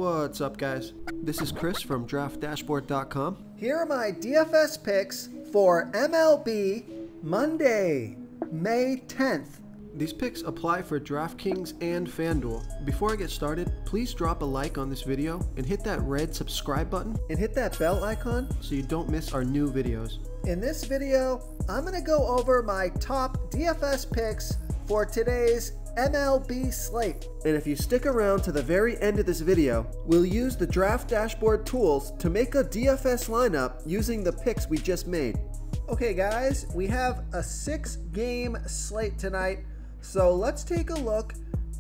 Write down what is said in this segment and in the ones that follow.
What's up, guys? This is Chris from DraftDashboard.com. Here are my DFS picks for MLB Monday, May 10th. These picks apply for DraftKings and FanDuel. Before I get started, please drop a like on this video and hit that red subscribe button And hit that bell icon. so you don't miss our new videos. In this video, I'm going to go over my top DFS picks for today's MLB slate. And if you stick around to the very end of this video, we'll use the Draft Dashboard tools to make a DFS lineup using the picks we just made. Okay guys, we have a 6-game slate tonight, so let's take a look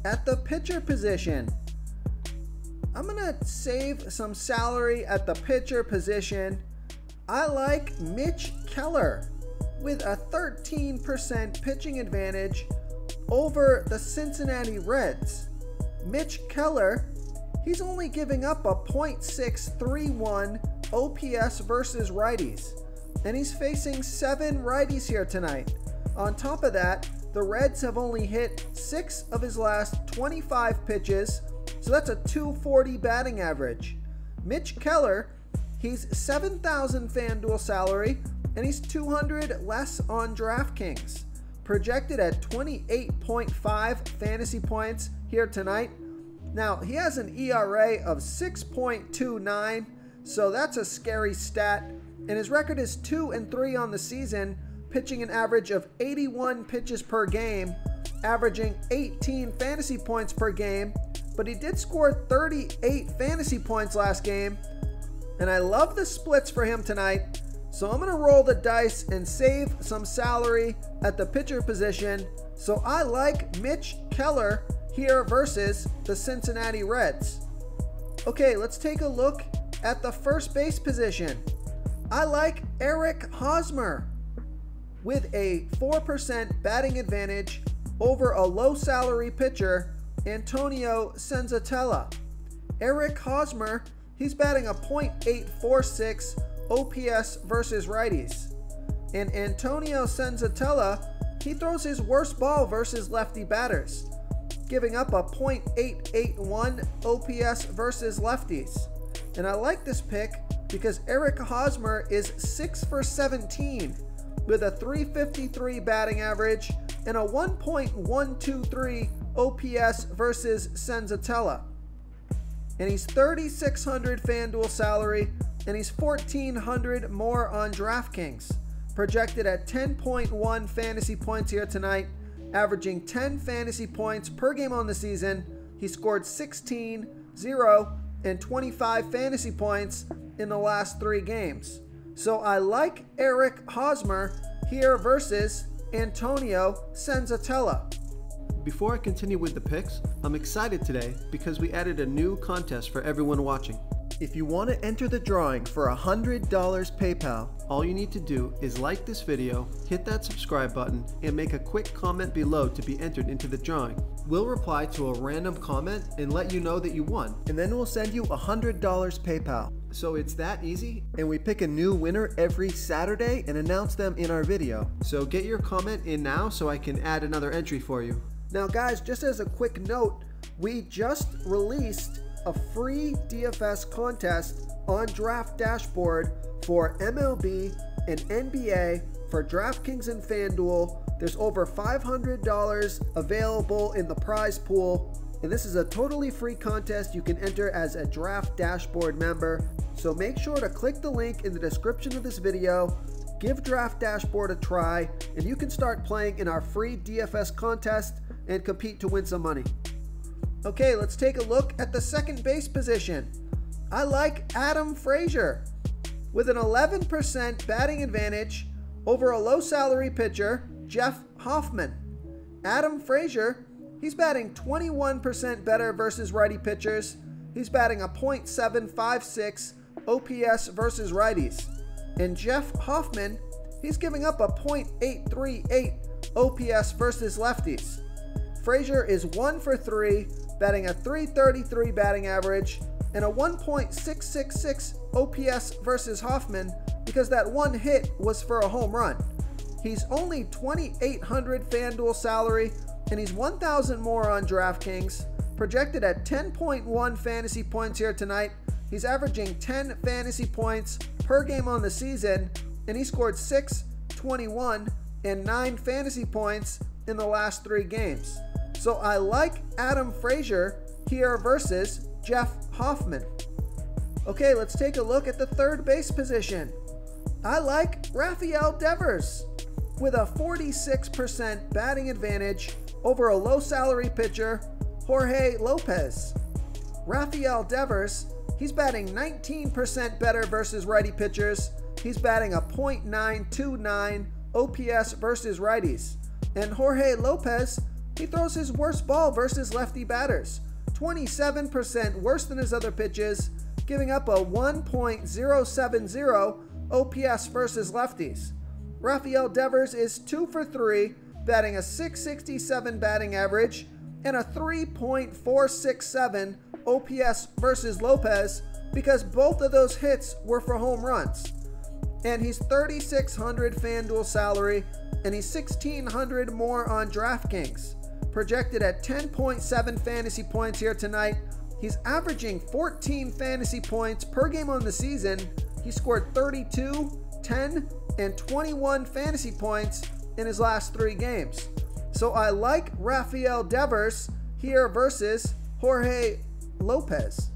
at the pitcher position. I'm gonna save some salary at the pitcher position. I like Mitch Keller with a 13% pitching advantage over the Cincinnati Reds. Mitch Keller, he's only giving up a .631 OPS versus righties, and he's facing 7 righties here tonight. On top of that, the Reds have only hit 6 of his last 25 pitches, so that's a .240 batting average. Mitch Keller, he's $7,000 FanDuel salary, and he's $200 less on DraftKings. Projected at 28.5 fantasy points here tonight. Now, he has an ERA of 6.29, so that's a scary stat. And his record is 2-3 on the season, pitching an average of 81 pitches per game, averaging 18 fantasy points per game. But he did score 38 fantasy points last game, and I love the splits for him tonight. So I'm going to roll the dice and save some salary at the pitcher position. So I like Mitch Keller here versus the Cincinnati Reds. Okay, let's take a look at the first base position. I like Eric Hosmer with a 4% batting advantage over a low salary pitcher, Antonio Senzatella. Eric Hosmer, he's batting a .846 OPS versus righties. And Antonio Senzatella, he throws his worst ball versus lefty batters, giving up a .881 OPS versus lefties. And I like this pick because Eric Hosmer is 6 for 17 with a .353 batting average and a 1.123 OPS versus Senzatella. And he's $3,600 FanDuel salary, and he's $1,400 more on DraftKings. Projected at 10.1 fantasy points here tonight, averaging 10 fantasy points per game on the season. He scored 16, 0, and 25 fantasy points in the last 3 games. So I like Eric Hosmer here versus Antonio Senzatella. Before I continue with the picks, I'm excited today because we added a new contest for everyone watching. If you want to enter the drawing for $100 PayPal, all you need to do is like this video, hit that subscribe button, and make a quick comment below to be entered into the drawing. We'll reply to a random comment and let you know that you won. and then we'll send you $100 PayPal. So it's that easy. And we pick a new winner every Saturday and announce them in our video. So get your comment in now so I can add another entry for you. Now guys, just as a quick note, we just released a free DFS contest on Draft Dashboard for MLB and NBA for DraftKings and FanDuel. There's over $500 available in the prize pool, and this is a totally free contest you can enter as a Draft Dashboard member. So make sure to click the link in the description of this video, give Draft Dashboard a try, and you can start playing in our free DFS contest and compete to win some money. Okay, let's take a look at the second base position. I like Adam Frazier with an 11% batting advantage over a low salary pitcher, Jeff Hoffman. Adam Frazier, he's batting 21% better versus righty pitchers. He's batting a .756 OPS versus righties. And Jeff Hoffman, he's giving up a .838 OPS versus lefties. Frazier is 1 for 3, batting a .333 batting average and a 1.666 OPS versus Hoffman because that one hit was for a home run. He's only $2,800 FanDuel salary, and he's $1,000 more on DraftKings. projected at 10.1 fantasy points here tonight. He's averaging 10 fantasy points per game on the season, and he scored 6, 21, and 9 fantasy points in the last 3 games. So I like Adam Frazier here versus Jeff Hoffman. Okay, let's take a look at the third base position. I like Rafael Devers with a 46% batting advantage over a low salary pitcher, Jorge Lopez. Rafael Devers, he's batting 19% better versus righty pitchers. He's batting a .929 OPS versus righties. And Jorge Lopez, he throws his worst ball versus lefty batters, 27% worse than his other pitches, giving up a 1.070 OPS versus lefties. Rafael Devers is 2 for 3, batting a .667 batting average and a 3.467 OPS versus Lopez because both of those hits were for home runs. And he's $3,600 FanDuel salary, and he's $1,600 more on DraftKings. Projected at 10.7 fantasy points here tonight. He's averaging 14 fantasy points per game on the season. He scored 32, 10, and 21 fantasy points in his last 3 games. So I like Rafael Devers here versus Jorge Lopez.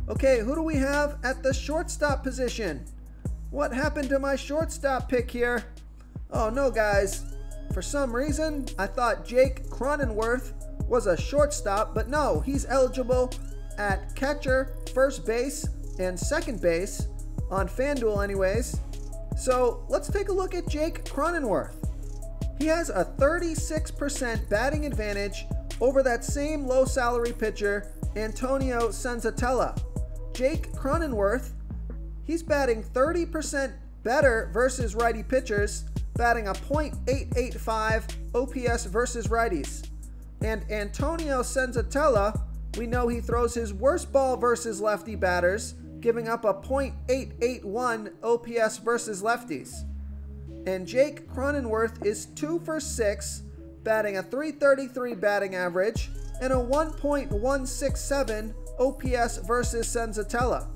Okay, who do we have at the shortstop position? What happened to my shortstop pick here? Oh no, guys. For some reason, I thought Jake Croninworth was a shortstop, but no, he's eligible at catcher, first base, and second base on FanDuel anyways. So let's take a look at Jake Croninworth. He has a 36% batting advantage over that same low salary pitcher, Antonio Senzatella. Jake Croninworth, he's batting 30% better versus righty pitchers, batting a .885 OPS versus righties. And Antonio Senzatella, we know he throws his worst ball versus lefty batters, giving up a .881 OPS versus lefties. And Jake Croninworth is 2 for 6, batting a .333 batting average and a 1.167 OPS versus Senzatella.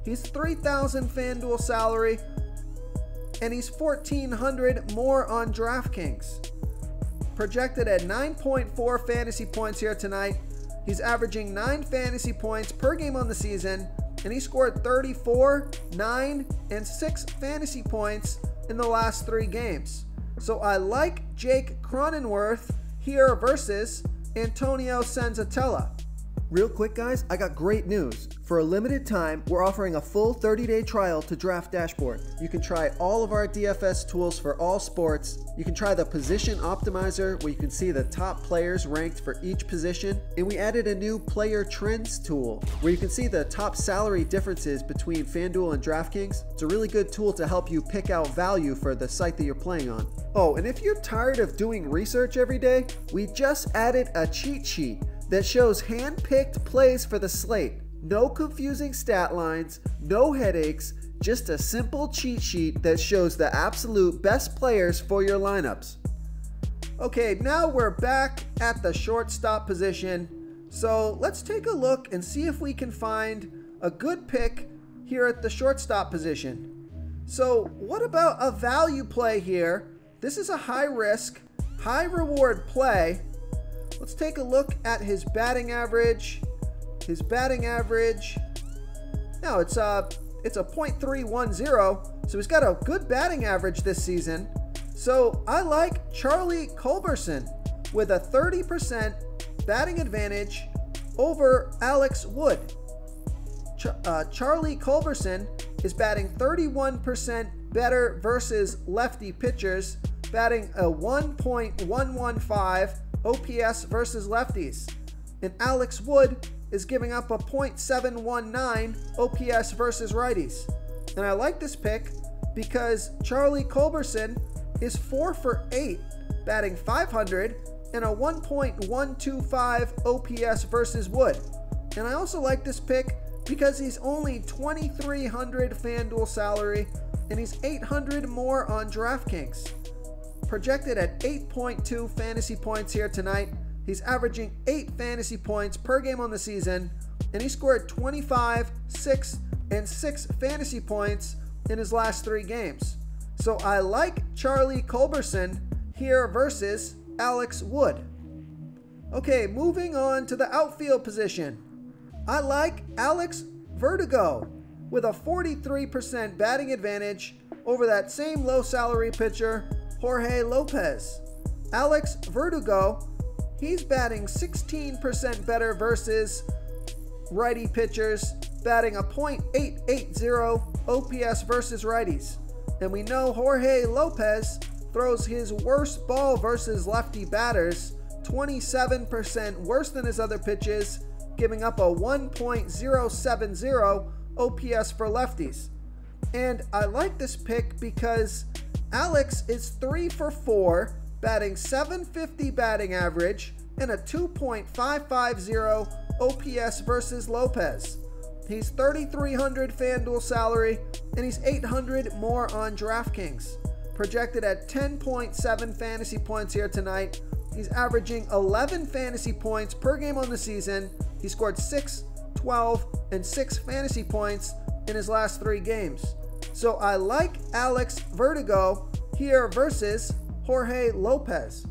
He's 3,000 FanDuel salary, and he's 1,400 more on DraftKings. Projected at 9.4 fantasy points here tonight. He's averaging 9 fantasy points per game on the season, and he scored 34, 9, and 6 fantasy points in the last 3 games. So I like Jake Croninworth here versus Antonio Senzatella. Real quick, guys, I got great news. For a limited time, we're offering a full 30-day trial to Draft Dashboard. You can try all of our DFS tools for all sports. You can try the Position Optimizer, where you can see the top players ranked for each position. And we added a new Player Trends tool, where you can see the top salary differences between FanDuel and DraftKings. It's a really good tool to help you pick out value for the site that you're playing on. Oh, and if you're tired of doing research every day, we just added a cheat sheet that shows hand-picked plays for the slate. No confusing stat lines, no headaches, just a simple cheat sheet that shows the absolute best players for your lineups. Okay, now we're back at the shortstop position. So let's take a look and see if we can find a good pick here at the shortstop position. So what about a value play here? This is a high risk, high reward play. Let's take a look at his batting average. His batting average, now it's a .310, so he's got a good batting average this season. So I like Charlie Culberson with a 30% batting advantage over Alex Wood. Charlie Culberson is batting 31% better versus lefty pitchers, batting a 1.115 OPS versus lefties. And Alex Wood is giving up a .719 OPS versus righties. And I like this pick because Charlie Culberson is 4 for 8, batting .500 and a 1.125 OPS versus Wood. And I also like this pick because he's only $2,300 FanDuel salary and he's $800 more on DraftKings. Projected at 8.2 fantasy points here tonight. He's averaging 8 fantasy points per game on the season, and he scored 25, 6, and 6 fantasy points in his last 3 games. So I like Charlie Culberson here versus Alex Wood. Okay, moving on to the outfield position. I like Alex Verdugo with a 43% batting advantage over that same low salary pitcher, Jorge Lopez. Alex Verdugo, he's batting 16% better versus righty pitchers, batting a .880 OPS versus righties. And we know Jorge Lopez throws his worst ball versus lefty batters, 27% worse than his other pitches, giving up a 1.070 OPS for lefties. And I like this pick because Alex is 3 for 4, batting .750 batting average and a 2.550 OPS versus Lopez. He's $3,300 FanDuel salary, and he's $800 more on DraftKings. Projected at 10.7 fantasy points here tonight. He's averaging 11 fantasy points per game on the season. He scored 6, 12, and 6 fantasy points in his last 3 games. So I like Alex Verdugo here versus Jorge Lopez.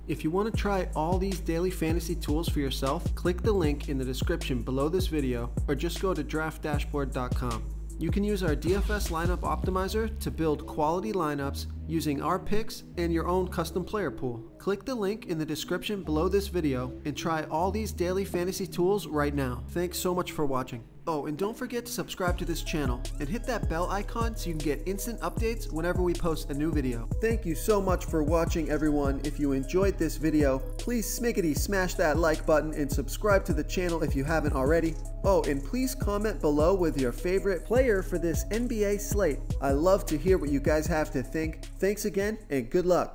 If you want to try all these daily fantasy tools for yourself, click the link in the description below this video or just go to draftdashboard.com. You can use our DFS lineup optimizer to build quality lineups using our picks and your own custom player pool. Click the link in the description below this video and try all these daily fantasy tools right now. Thanks so much for watching. Oh, and don't forget to subscribe to this channel and hit that bell icon so you can get instant updates whenever we post a new video. Thank you so much for watching, everyone. If you enjoyed this video, please smash that like button and subscribe to the channel if you haven't already. Oh, and please comment below with your favorite player for this NBA slate. I love to hear what you guys have to think. Thanks again, and good luck.